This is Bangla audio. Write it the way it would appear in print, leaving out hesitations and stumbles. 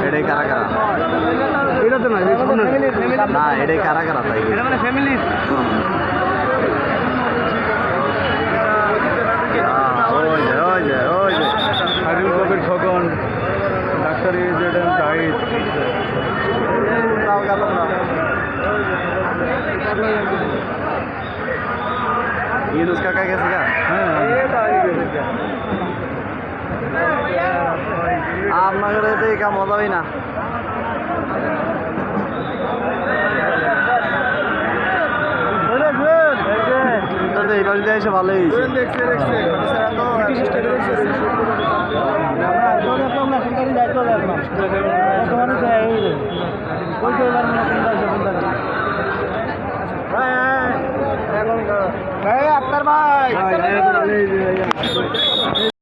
এটাই কারা কারা এটা তো না না এটাই কারা কারা তাই এটা মানে ফ্যামিলি শারীরিক কবির খগন ডাক্তার জাহিদ ইউনুস কাকা গেছে গা আপনাদের এতে কাম মজা হয় না এই বাড়িতে এসে ভালোই হয়েছে